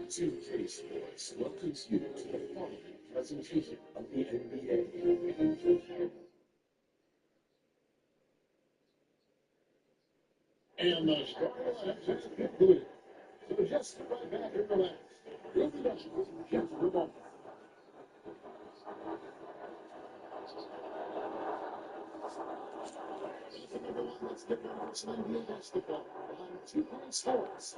2K Sports welcomes you to the following presentation of the NBA. And the scoreline just concluded. So just right back and relax. We'll be back in just a moment. Let's get ready for some NBA basketball on 2K Sports.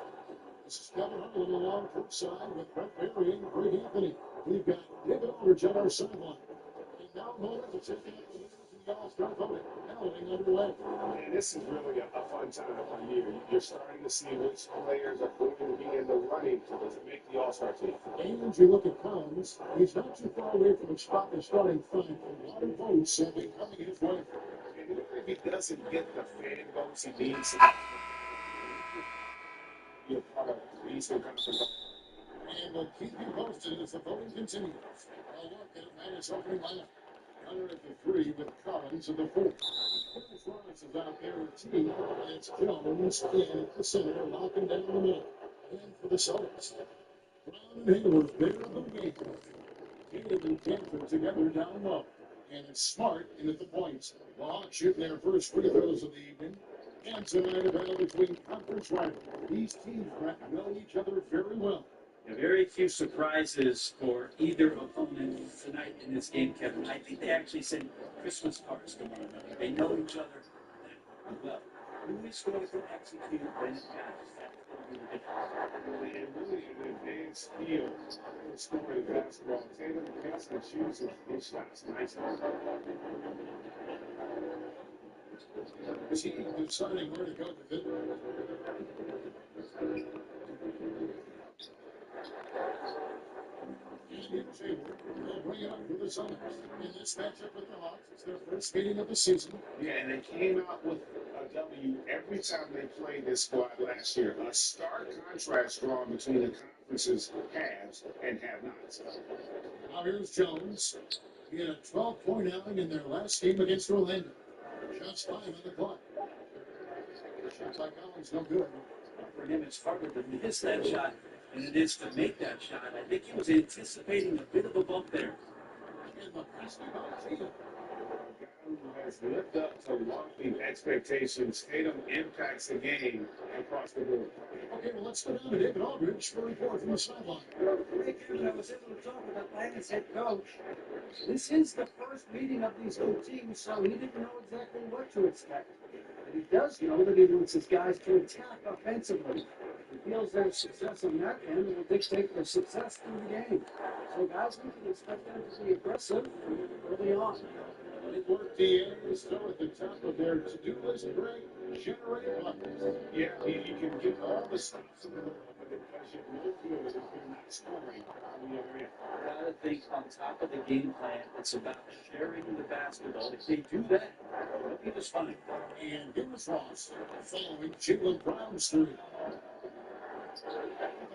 This is Kevin Harlan along courtside with Brett Berry and Greg Anthony. We've got David Aldridge on our sideline. And now Muller to take out the leaders in the All-Star voting. Balloting underway. And this is really a fun time of the year. You're starting to see which players are going to be in the running to make the All-Star team. And you look at Collins, he's not too far away from a spot in the starting five. A lot of votes have been coming his way. And even if he doesn't get the fan votes he needs, be a part of the Eastern Conference. And we'll keep you posted as the voting continues. A look at Atlanta's opening lineup. Runner at the three with Collins at the four. Florence is out there with T. And it's Jones in at the center, locking down the middle. And for the Celtics, Brown and Hayward there in the game. Tatum and Cantor together down low. And it's Smart in at the points. The Hawks shooting their first free throws of the evening. And tonight a battle between conference rivals. These teams know each other very well. Very few surprises for either opponent tonight in this game, Kevin. I think they actually sent Christmas cards to one another. They know each other well. Who is going to execute when it matters? That's going to be the difference. And really an advanced skill for scoring basketball. Tatum picks and chooses his shots nicely. Is he deciding where to go with it? Here's Hayward. They'll bring it up for the Suns. In this matchup with the Hawks, it's their first meeting of the season. Yeah, and they came out with a W every time they played this squad last year. A stark contrast drawn between the conference's haves and have-nots. Now here's Jones. He had a 12-point outing in their last game against Orlando. Shots 5 on the clock. Shot by Collins, no good. For him, it's harder to miss that shot than it is to make that shot. I think he was anticipating a bit of a bump there. And McCaskey by Tatum. Who has lived up to lofty expectations. Tatum impacts the game across the board. Okay, well, let's go down to David Aldridge for a report from the sideline. Hey, Kevin, I was able to talk with Atlanta's head coach. This is the first meeting of these two teams, so he didn't know exactly what to expect. But he does know that he wants his guys to attack offensively. He feels their success on that end will dictate their success through the game. So, guys, we can expect them to be aggressive early on. It worked the areas still at the top of their to-do list, Greg. Generate buckets. Yeah, you can get all the stops in the world, but it does you no good if you're not scoring on the other end. I gotta think on top of the game plan, it's about sharing the basketball. If they do that, they'll be just fine. And here's Ross following Jalen Brown's three.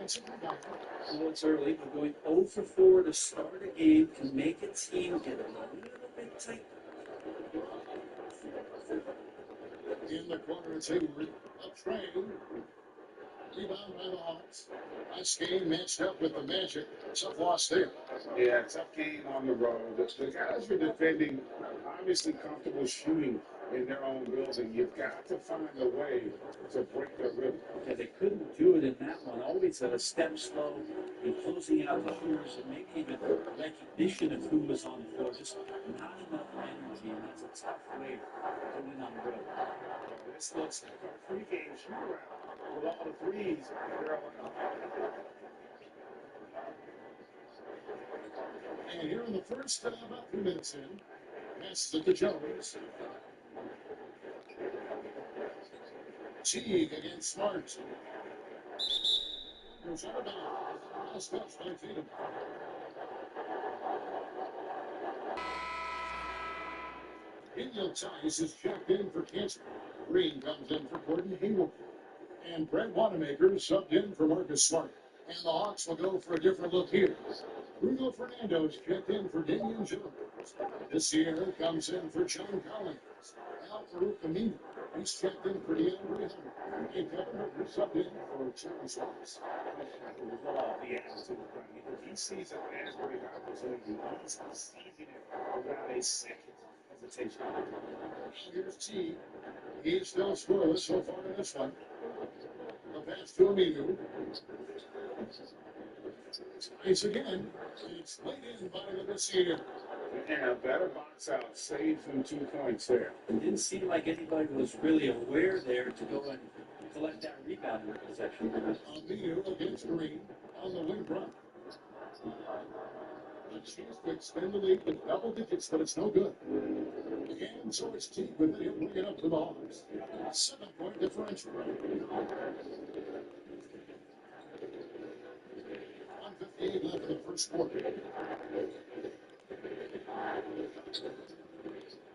So it's early, but going 0 for 4 to start a game can make a team get a little bit tight. In the corner, it's Hayward. A train. Rebound by the Hawks. Last game matched up with the Magic. Tough loss there. Yeah, tough game on the road. The guys are defending, obviously comfortable shooting in their own building. You've got to find a way to break their rhythm. Yeah, they couldn't do it in that one. Always a step slow in closing out the shooters and maybe even recognition of who was on the floor. Just not enough energy, and that's a tough way to win on the road. This looks like a pregame shoot-around with all the threes. And here in the first, about 3 minutes in, passes it to Jones. Teague against Smart. Goes out of bounds. Last touch by Tatum. Daniel Tice is checked in for Cancer. Green comes in for Gordon Hayward. And Brett Wanamaker subbed in for Marcus Smart. And the Hawks will go for a different look here. Bruno Fernando's checked in for Damian Jones. This year comes in for John Collins. Al Farouk Aminu. He's checked in for DeAndre Hunter. And Kevin Hooker subbed in for Charles Ross. The attitude of Brown. If he sees a fast break opportunity, he's seizing it without a second hesitation. Here's T. He's still scoreless so far in this one. The pass to Aminu. Tries again. It's laid in by Levassier. And a better box out, saves him 2 points there. It didn't seem like anybody was really aware there to go and collect that rebound in the possession. Aminu against Green on the wing run. A chance to extend the lead with double digits, but it's no good. And so it's T, but then he'll bring it up to the Hawks. 7-point differential. 1:58 left in the first quarter.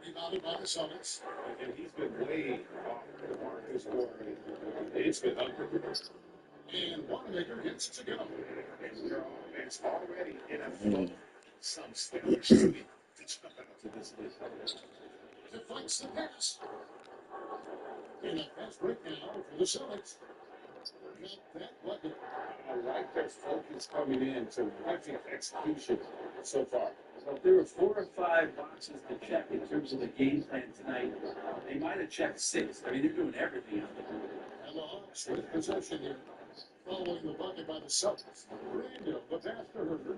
Rebounded by the Celtics. And he's been way off the mark this quarter. It's been ugly. And Wanamaker gets it to go. And their offense already in a flow. Some stellar shooting to jump out to this list. Deflects the pass. And a fast break now for the Celtics. Got that bucket. I like their focus coming in. Terrific execution so far. So if there were 4 or 5 boxes to check in terms of the game plan tonight, they might have checked 6. I mean, they're doing everything out there. And the Hawks with possession here. Following the bucket by the Celtics. Brando, the pass to Herter.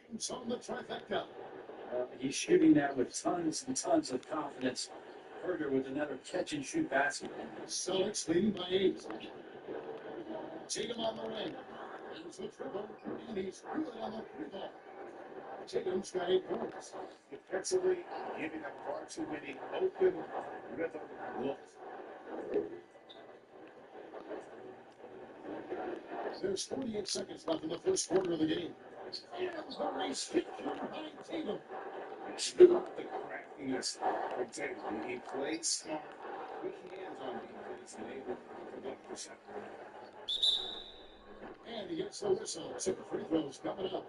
Bangs on the trifecta. He's shooting that with tons and tons of confidence. Herter with another catch-and-shoot basket. Celtics leading by 8. Tatum on the wing. There's the triple, and he's good on the 3-ball. Tatum's got 8 points. Defensively, giving up far too many open rhythm looks. There's 48 seconds left in the first quarter of the game. And the race hit by Tatum. The craftiness of Tatum. He played smart, quick hands on defense, and able to conduct the shot. And he gets the whistle. 2 free throws coming up.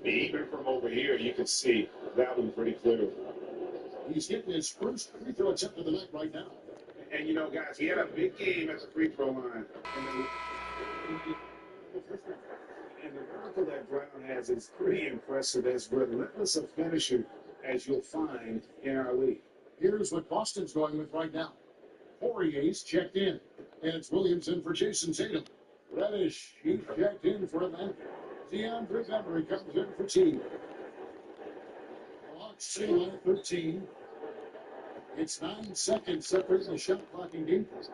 Even from over here, you can see that one pretty clearly. He's getting his first free throw attempt of the night right now. And you know, guys, he had a big game at the free throw line. And the miracle that Brown has is pretty impressive, as relentless a finisher as you'll find in our league. Here's what Boston's going with right now. Poirier's checked in. And it's Williams in for Jason Tatum. Reddish, he's checked in for Atlanta. DeAndre Bembry comes in for Team. Hawks trail at 13. It's 9 seconds separating the shot clocking defense.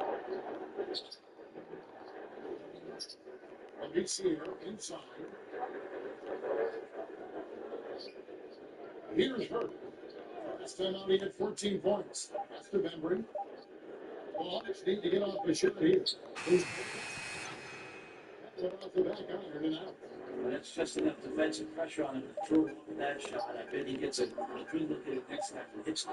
Alicia inside. Here's Hurt. Last time out, he had 14 points. That's to Bembry. The Hawks need to get off the shot here. That went off the back iron and out. And that's just enough defensive pressure on him to throw off that shot. I bet he gets a good look at it next time he hits it.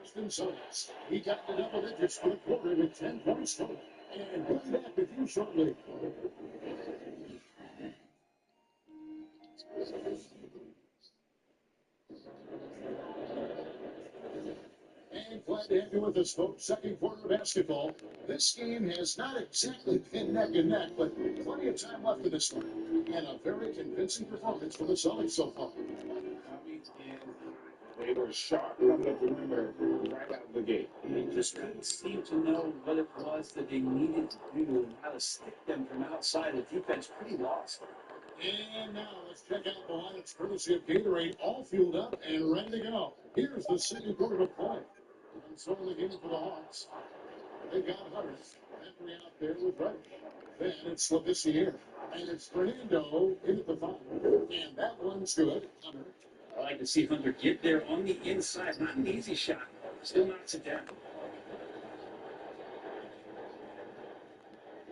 Boston Celtics. He got the double digits for the quarter with 10 points total. And we'll be back with you shortly. And glad to have you with us, folks. Second quarter of basketball. This game has not exactly been neck and neck, but plenty of time left in this one. And a very convincing performance for the Celtics so far. Coming in, they were sharp from the perimeter right out of the gate. They just couldn't seem to know what it was that they needed to do and how to stick them from outside. The defense pretty lost. And now let's check out the lineups courtesy of Gatorade, all fueled up and ready to go. Here's the second quarter of play. And so in the game for the Hawks, they've got Hunter. Henry out there with Reddish. Then it's Labissiere. And it's Fernando in at the 5. And that one's good. Hunter. I like to see Hunter get there on the inside. Not an easy shot. Still knocks it down.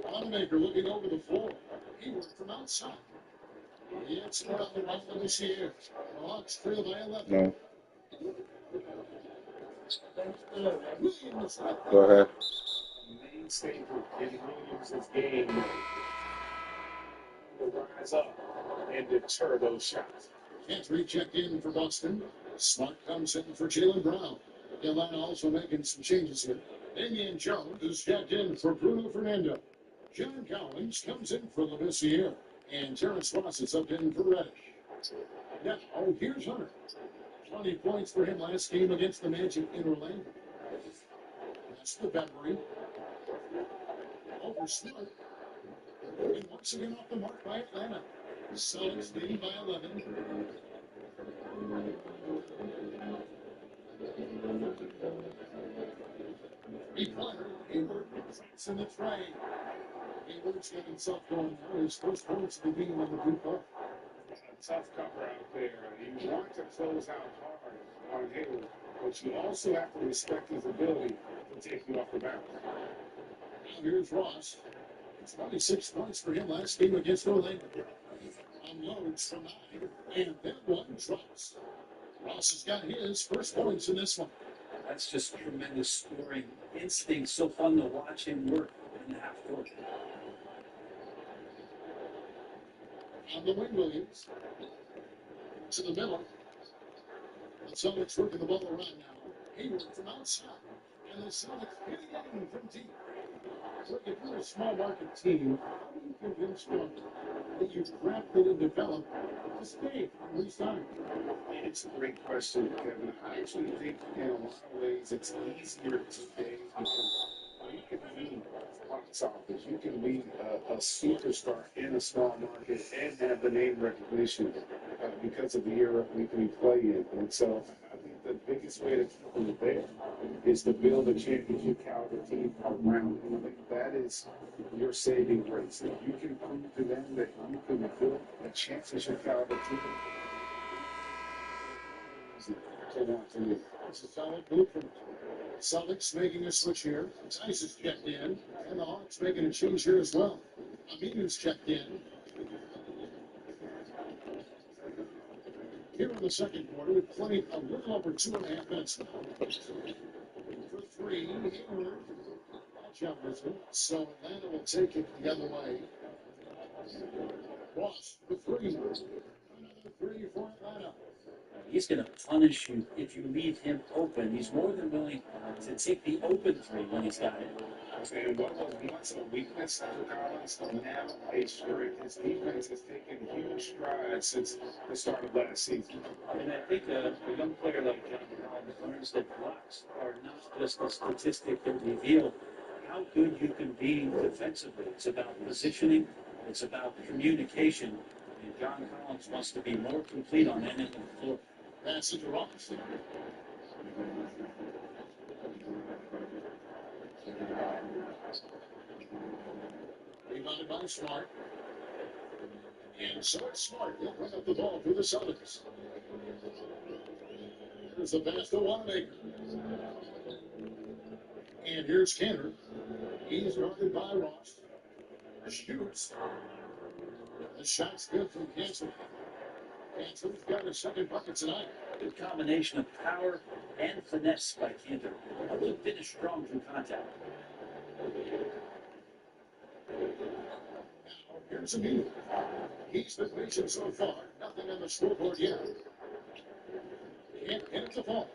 Wanamaker looking over the floor. He worked from outside. It's around the right of this year. The Hawks trail by 11. No. Williams. Go ahead. Main staple in Williams' game rise up and deter those shots. Gentry checked in for Boston. Smart comes in for Jaylen Brown. Atlanta also making some changes here. Damian Jones is checked in for Bruno Fernando. John Collins comes in for Labissiere. And Terrence Ross is up in for Reddish. Now, here's Hunter. 20 points for him last game against the Magic in Orlando. That's the Bembry. Over Smart. And once again off the mark by Atlanta. Celtics leading by 11. Pointer, Hayward, drops in the tray. Hayward's got himself going now. His first points of the game on the group up. A tough cover out there. You want to close out hard on Hayward, but you also have to respect his ability to take you off the bounce. Now here's Ross. 26 points for him last game against Orlando. Unloads from 9, and then one drops. Ross has got his first points in this one. That's just tremendous scoring instinct. So fun to watch him work in the half court. On the wing, Williams. To the middle. The Celtics working the ball around now. Hayward from outside. And the Celtics hitting in from deep. Look, if you're a small market team, how do you convince them that you've crafted and developed to stay and resign? It's a great question, Kevin. I actually think in a lot of ways it's easier today because you can be box office. You can be a superstar in a small market and have the name recognition because of the era we play in. And so I think the biggest way to keep them there is to build a championship caliber team around them. I think that is your saving grace. If you can prove to them that you can build a championship caliber team, to want to live. It's a solid blueprint. Celtics making a switch here. Tice is checked in, and the Hawks making a change here as well. Aminu's checked in. Here in the second quarter, we've played a little over 2.5 minutes now. For three, Hayward. Jump is it. So Atlanta will take it the other way. Ross, the three. Another three for Atlanta. He's going to punish you if you leave him open. He's more than willing to take the open three when he's got it. And what was once a weakness for Collins, now a strength. His defense has taken huge strides since the start of last season. And I think a young player like John Collins learns that blocks are not just a statistic that reveal how good you can be defensively. It's about positioning. It's about communication. And John Collins wants to be more complete on that end of the floor. Pass it to Ross. Rebounded by Smart. And so it's Smart. He'll bring up the ball for the Celtics. Here's the pass to Wanamaker. And here's Kenner. He's guarded by Ross. Shoots. The shot's good from Cancel. Cancel's got a second bucket tonight. Good combination of power and finesse by Cantor. Helps him finish strong through contact. Now, here's Emil. He's been patient so far. Nothing on the scoreboard yet. Can't get it to fall.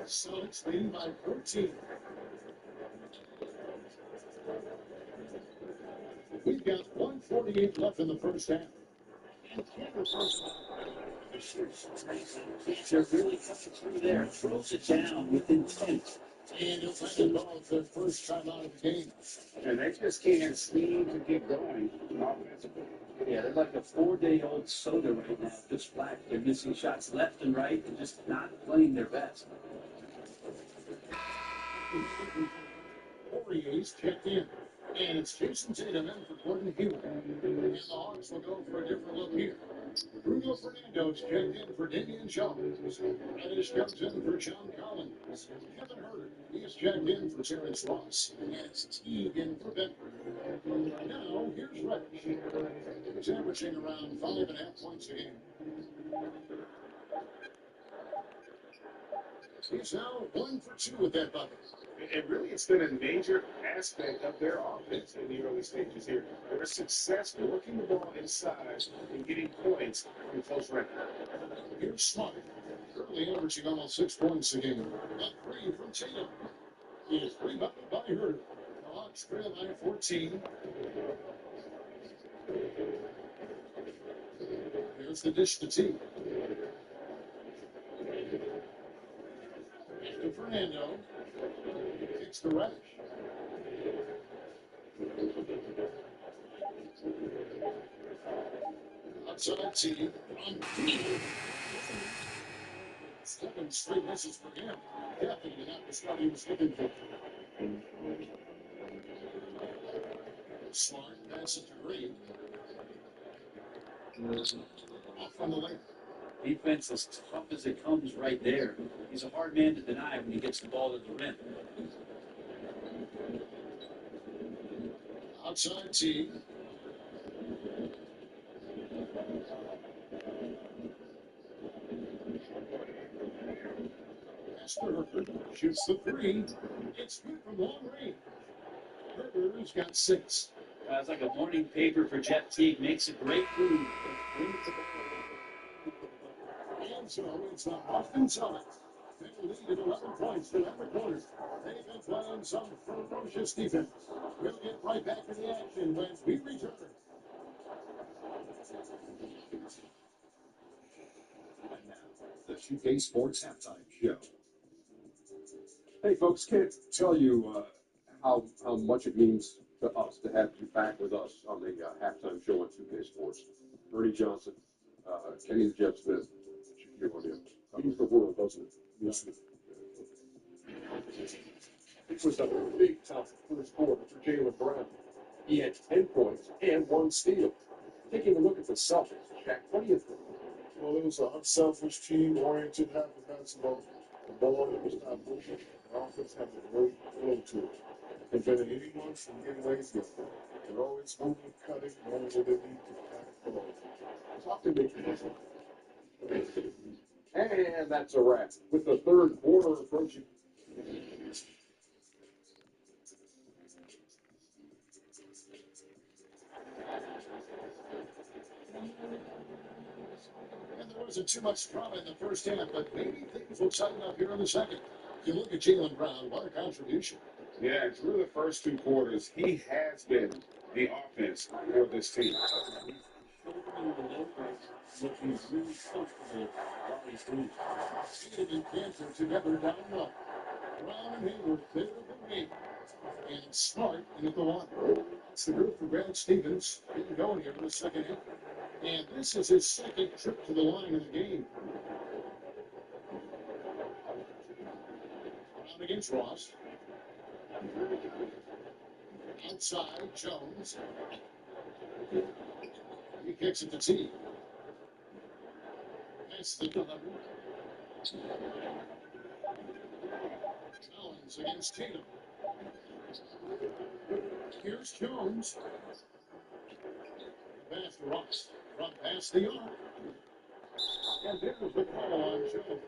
Celtics leading by 14. We've got 1:48 left in the first half. And Cantor first. They're really coming through there. Throws it down with intent. And he'll find the ball for the first time out of the game. And they just can't seem to get going offensively. Yeah, they're like a 4-day-old soda right now, just flat. They're missing shots left and right and just not playing their best. Poirier's checked in. And it's Jason Tatum in for Gordon Hayward. And the Hawks will go for a different look here. Bruno Fernando's checked in for Damian Jones. Reddish comes in for John Collins. Kevin Herter, he's checked in for Terrence Ross. And it's Teague in for Benford. Now, here's Reddish. He's averaging around 5.5 points a game. He's now 1 for 2 with that bucket. And really, it's been a major aspect of their offense in the early stages here. Their success working the ball inside and getting points in close range. Here's Smart. Currently averaging almost 6 points a game. A three from Tatum. He is rebounded by Hurd. The Hawks trail by 14. Here's the dish to T. To Fernando. Kicks the rack. Outside T. On D. 7 straight misses for him. Definitely not the start he was looking for. Smart passes to Green. Off on the lane. Defense as tough as it comes right there. He's a hard man to deny when he gets the ball to the rim. Outside T. Pass to Herbert. Shoots the three. It's good from long range. Herbert's got 6. It's like a morning paper for Jeff Teague. Makes a great move. And so it's the Boston Celtics. They lead at 11 points to every quarter. They've been playing some ferocious defense. We'll get right back to the action when we return. And now, the 2K Sports Halftime Show. Hey, folks, can't tell you how much it means to us to have you back with us on the halftime show on 2K Sports. Bernie Johnson, Kenny the Jet Smith, Shaquille O'Neal. Means the world, doesn't it? Yes. It was a big, tough first quarter for Jaylen Brown. He had 10 points and 1 steal. Taking a look at the Celtics, Shaq, what do you think? Well, it was an unselfish, team-oriented half of basketball. The ball that was not moving. The offense had a great flow to it. Preventing anyone from getting lazy. They're always moving, cutting, knowing where they need to pack the ball. Talk to me. And that's a wrap. With the third quarter approaching. And there wasn't too much drama in the first half, but maybe things will tighten up here in the second. You look at Jaylen Brown, what a contribution. Yeah, through the first 2 quarters, he has been the offense for this team. Looking really comfortable while he's doing it. Tatum and Cantor together down low. Brown and Hayward clear of the game. And Smart into the one. It's the group for Brad Stevens. Getting going here in the second half. And this is his second trip to the line of the game. Brown against Ross. Outside, Jones. He kicks it to T. Pass the delivery. Jones against Tatum. Here's Jones. Pass to Ross. Run past the arc. And there's the call on Jones.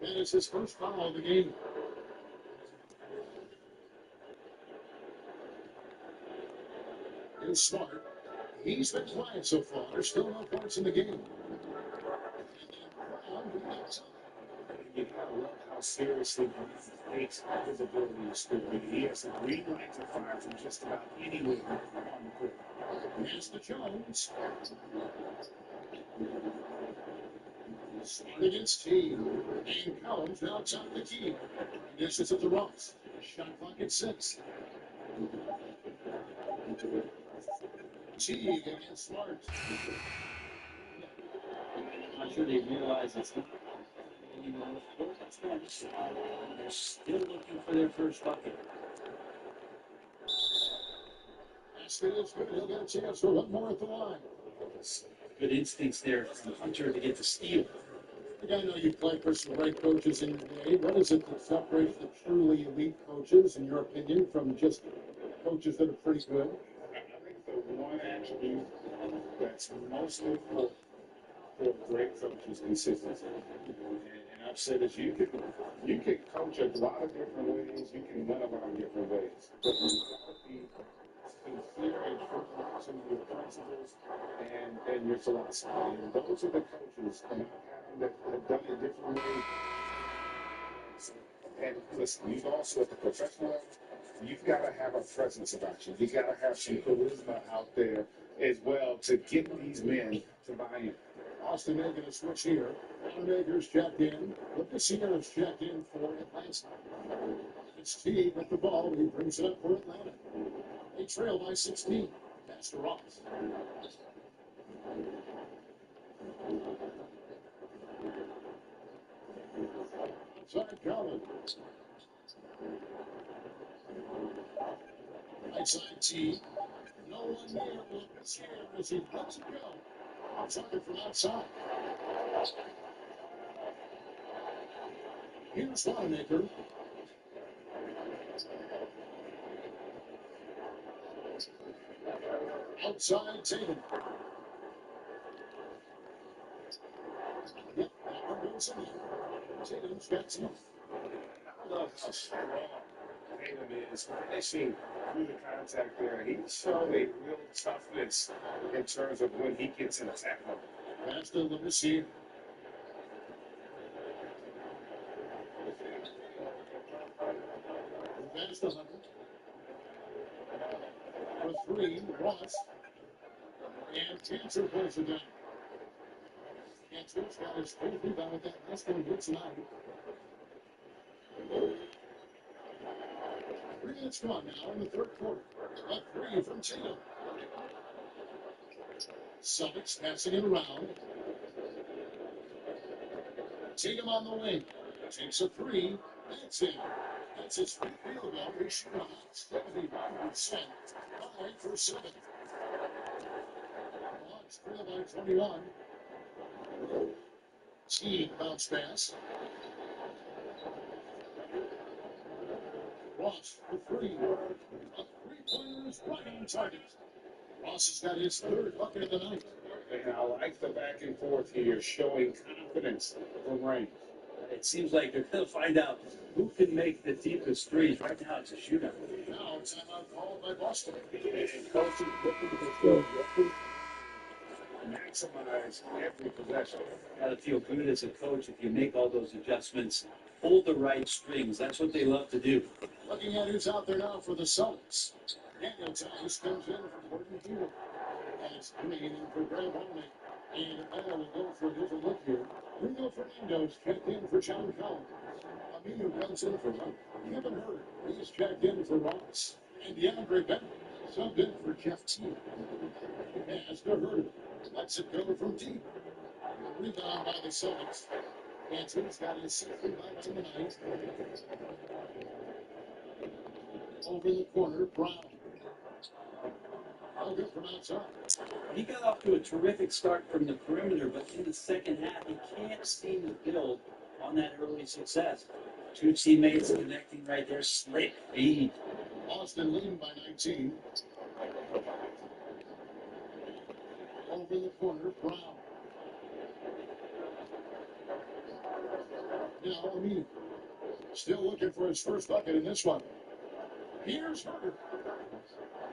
And it's his first foul of the game. Here's Smart. He's been quiet so far. There's still no points in the game. And then Brown to the outside. You gotta love how seriously he takes his ability to score. He has a green light to fire from just about anywhere on the court. Here's the Jones. Smart against T. And Collins outside the key. Dishes it to Ross. Shot clock at 6. T against Smart. I'm not sure they realize it's not. You know, it's not. They're still looking for their first bucket. Basket is good. He'll get a chance for one more at the line. Good instincts there from Hunter to get the steal. I know you've played for some great coaches in your day. What is it that separates the truly elite coaches, in your opinion, from just coaches that are pretty good? I think the one attribute that's most important for great coaches consistency. And I've said this, you can coach a lot of different ways, you can win a lot of different ways. But you gotta be sincere and true to your principles and your philosophy. And those are the coaches that have done it different ways. And listen, you've also at the professional level, you've got to have a presence about you. You've got to have some charisma out there as well to get these men to buy in. Austin making a switch here. Wanamaker's checked in. Lucasier's checked in for Atlanta. It's T with the ball. He brings it up for Atlanta. They trail by 16. Pass to Ross. Outside Collins. Right side T. No one near Lucasier as he lets it go. Outside from outside. Here's Wanamaker. Outside Tatum. Yep, that one goes in. Tatum's got some. I love how strong Tatum is finishing through the contact there. He showed a real toughness in terms of when he gets in attack mode. Pass to Lucasier. Pass to Hunter. For three, Ross. And Cantor pulls it down. Cantor's got his full rebound with that last one good tonight. 3 minutes gone now in the third quarter. A three from Tatum. Celtics passing it around. Tatum on the wing. Takes a three. That's in. That's his free field goal. He's shooting 71%. 5 for 7. Hawks trail by 21. Team bounce pass. Ross for three. A three-pointer is right on target. Ross has got his third bucket of the night. And I like the back and forth here, showing confidence from range. It seems like they're going to find out who can make the deepest threes. Right now, it's a shootout. Now, timeout called by Boston. And coaches looking to maximize every possession. Got to feel good as a coach if you make all those adjustments. Hold the right strings. That's what they love to do. Looking at who's out there now for the Celtics. Daniel Tice comes in for Gordon Hayward. And it's Green in for Graham Harmon. And Atlanta will go for a different look here. Bruno Fernando's checked in for John Collins. Aminu comes in for Kevin Hurd. He's checked in for Ross. And DeAndre Bennett subbed in for Jeff T. As to Hurd. Lets it go from deep. Rebound by the Celtics. Anthony's got his sixth rebound tonight. Over the corner, Brown. All good from outside. He got off to a terrific start from the perimeter, but in the second half, he can't seem to build on that early success. Two teammates connecting right there, slick feed. Austin leading by 19. Over the corner, Brown. Now, Aminu. Still looking for his first bucket in this one. Here's Hurd.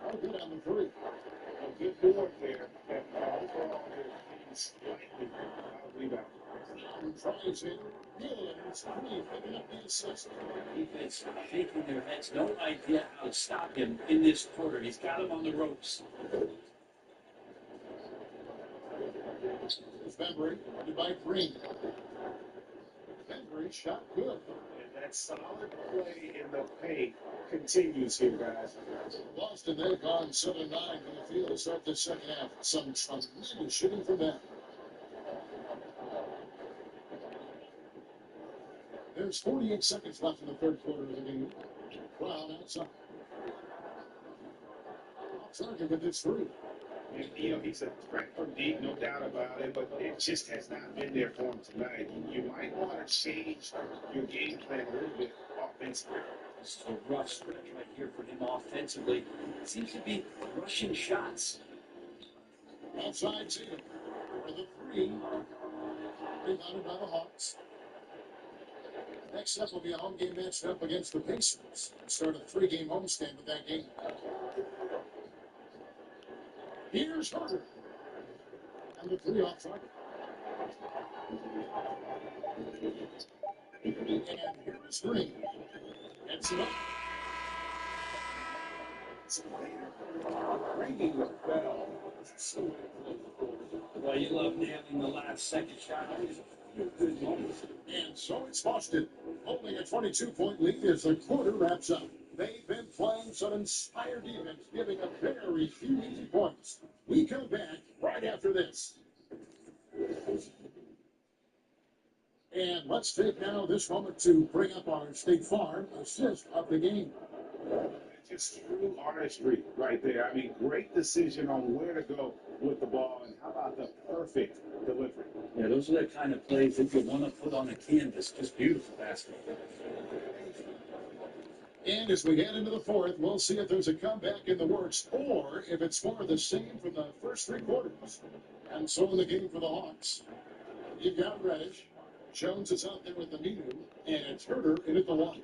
Oh, good on the three. A good board there. And overall, he's slightly out of rebound. Brown tries it. Good. It's three, picking up the assist. Defense shaking their heads, no idea how to stop him in this quarter. He's got him on the ropes. It's Bembry, guarded by Green. Bembry shot good. And that solid play in the paint continues here, guys. Boston, they've gone 7-9 from the field to start the second half. Some tremendous shooting from them. There's 48 seconds left in the third quarter of the game. Brown outside. Target with this three. And, he's a threat from deep, no doubt about it, but it just has not been there for him tonight. You might want to change your game plan a little bit offensively. This is a rough stretch right here for him offensively. Seems to be rushing shots. Outside two. For the three, rebounded by the Hawks. Next up will be a home game matched up against the Pacers. Start a 3-game homestand with that game. Here's Herter. And the three off target. And here is Green. Gets it up. Ringing the bell. Well, you love nailing the last second shot. That was a few good moments. And so it's Boston, holding a 22-point lead as the quarter wraps up. They've been playing some inspired defense, giving a very few easy points. We come back right after this. And let's take now this moment to bring up our State Farm assist of the game. Just true artistry right there. I mean, great decision on where to go with the ball, and how about the perfect delivery? Yeah, those are the kind of plays that you want to put on a canvas. Just beautiful basketball. And as we head into the fourth, we'll see if there's a comeback in the works or if it's more of the same from the first three quarters. And so in the game for the Hawks, you've got Reddish. Jones is out there with the Aminu, and it's Herter in at the line.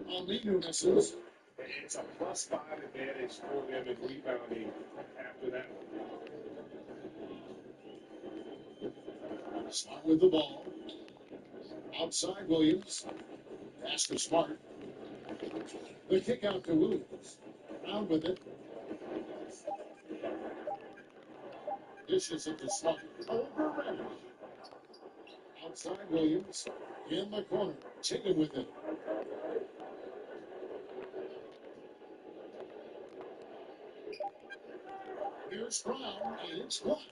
Aminu misses. It's a +5 advantage for them in rebounding after that. Smart with the ball. Outside Williams. Pass to Smart. The kick out to Williams. Round with it. Dishes it to Smart. Over Reddish. Outside Williams. In the corner. Taken with it. Here's Brown, and it's blocked.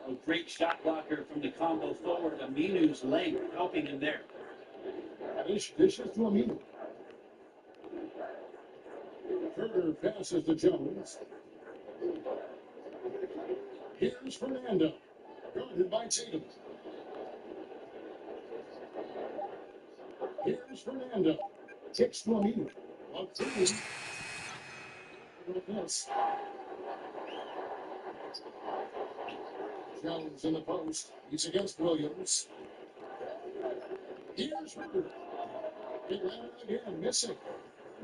A great shot blocker from the combo forward. Aminu's length helping him there. Dishes to Aminu. Herter passes to Jones. Here's Fernando. Guarded by Tatum. Here's Fernando. Kicks to Aminu. Up three. Miss. Jones in the post. He's against Williams. Here's Herter. Atlanta again, missing.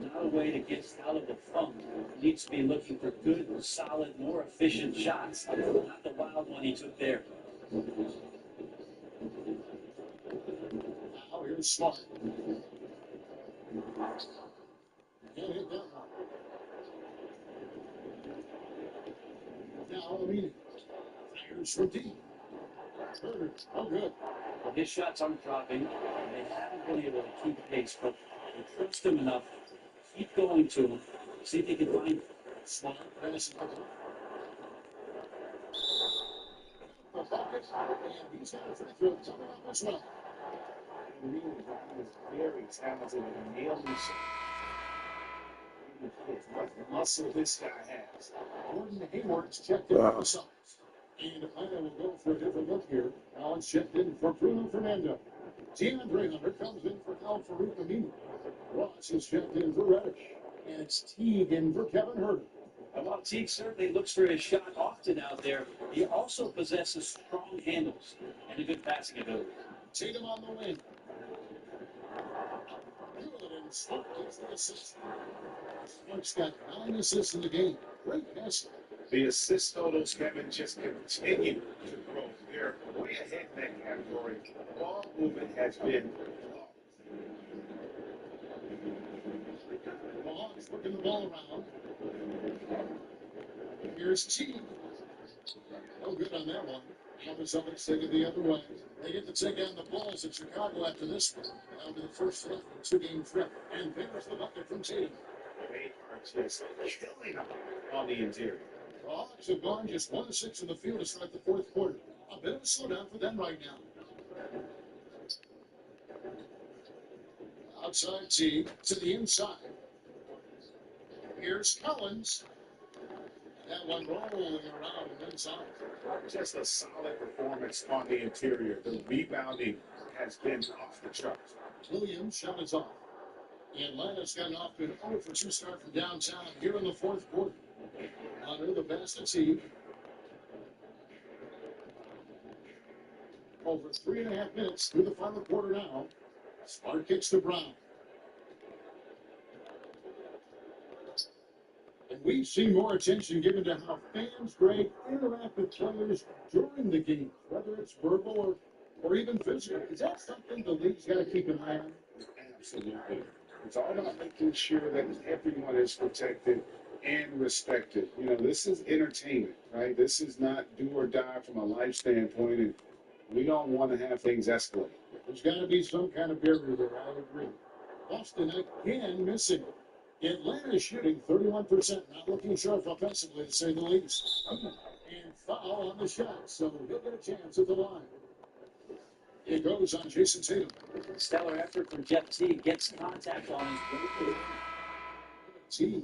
Not a way to get out of the funk. He needs to be looking for good, solid, more efficient shots. Not the wild one he took there. Now here's Smart. Can't hit that one. Now Aminu. Fires from deep. Herter, oh good. Well, his shots aren't dropping. They haven't been able to keep pace, but they trust him enough. Keep going to him. See if he can find him. Smart passes the ball. The bucket, and he's got a free throw coming up as well. He is very talented and nailing shots. What muscle this guy has. Gordon Hayward's checked in for the Suns. And Atlanta will go for a different look here. Now it's checked in for Bruno Fernando. DeAndre Hunter comes in for Al Farouk Aminu. Ross is checked in for Reddish. And it's Teague in for Kevin Herter. And while Teague certainly looks for his shot often out there, he also possesses strong handles and a good passing ability. Tatum on the wing. Good, and Smart gets the assist. Smart's got 9 assists in the game. Great passing. The assist totals, Kevin, just continue to grow. They're way ahead in that category. Ball movement has been The Hawks working the ball around. Here's Teague. No good on that one. Now the Celtics take it the other way. They get to take down the Bulls in Chicago after this one. That'll be the first step in a 2-game trip. And there's the bucket from Tatum. They are just killing them on the interior. The Hawks have gone just 1 of 6 in the field to start the fourth quarter. A bit of a slowdown for them right now. Outside Teague to the inside. Here's Collins. That one rolling around and inside. Just a solid performance on the interior. The rebounding has been off the charts. Williams' shot is off. Atlanta's gotten off to an 0 for 2 start from downtown here in the fourth quarter. Under the pass to Teague. Over 3.5 minutes through the final quarter now. Smart kicks to Brown. And we've seen more attention given to how fans, Greg, interact with players during the game, whether it's verbal or even physical. Is that something the league's got to keep an eye on? Absolutely. It's all about making sure that everyone is protected and respected. You know, this is entertainment, right? This is not do or die from a life standpoint, and we don't want to have things escalate. There's got to be some kind of barrier there, I agree. Boston again missing. Atlanta shooting 31%, not looking sharp offensively, to say the least. And foul on the shot, so he'll get a chance at the line. It goes on Jason Tatum. Stellar effort from Jeff T. Gets contact on his way to the line. T.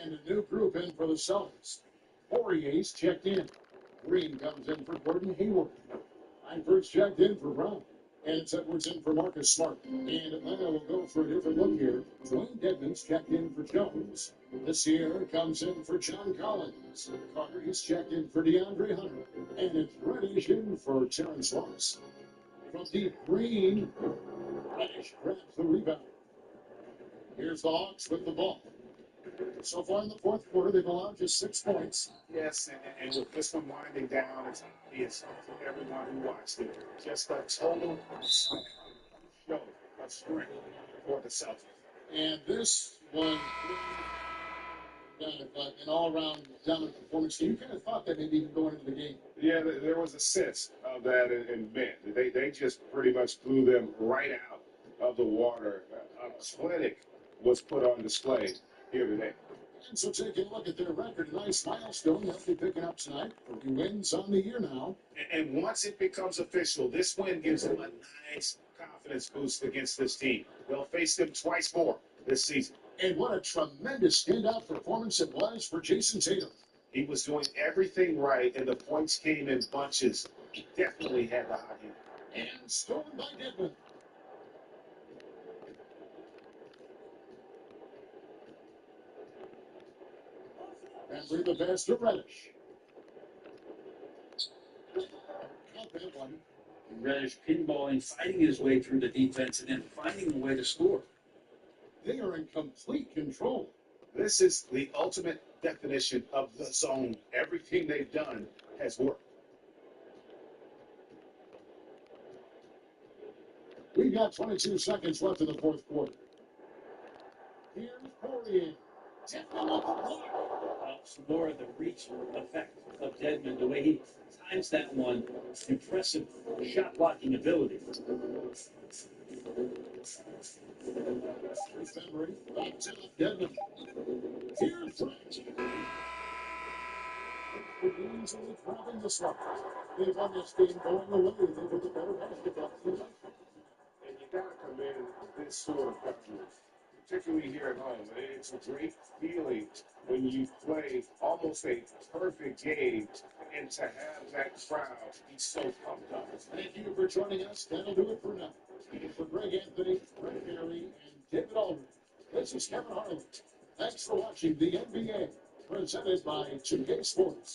And a new group in for the Celtics. Poirier's checked in. Green comes in for Gordon Hayward. Langford's checked in for Brown. And it's Edwards in for Marcus Smart. And Atlanta will go for a different look here. Dwayne Dedmon's checked in for Jones. This year comes in for John Collins. Carter's checked in for DeAndre Hunter. And it's Reddish in for Terrence Ross. From deep Green, Reddish grabs the rebound. Here's the Hawks with the ball. So far in the fourth quarter, they've allowed just 6 points. Yes, and with this one winding down, it's obvious to everyone who watched it. Just a total show of strength for the Celtics. And this one, an all-around dominant performance. You kind of thought that maybe even going into the game. Yeah, there was a sense of that in men. They just pretty much blew them right out of the water. A clinic was put on display here today. And so taking a look at their record, a nice milestone they'll be picking up tonight. 30 wins on the year now. And once it becomes official, this win gives them a nice confidence boost against this team. They'll face them twice more this season. And what a tremendous standout performance it was for Jason Tatum. He was doing everything right, and the points came in bunches. He definitely had the hot hand. And stolen by Dedmon. And bring the pass to Reddish. Not that one. Reddish pinballing, fighting his way through the defense, and then finding a way to score. They are in complete control. This is the ultimate definition of the zone. Everything they've done has worked. We've got 22 seconds left in the fourth quarter. Here's Poirier. Some more of the reach effect of Dedmon, the way he times that one, impressive shot blocking ability. Remembering, back to Dedmon. Here's Reddish. Easily grabbing this one. They won this game going away. They were the better basketball team. And you got to commend this sort of coverage, particularly here at home. It's a great feeling when you play almost a perfect game and to have that crowd be so pumped up. Thank you for joining us. That'll do it for now. For Greg Anthony, Greg Barry, and David Aldridge, this is Kevin Harlan. Thanks for watching the NBA, presented by 2K Sports.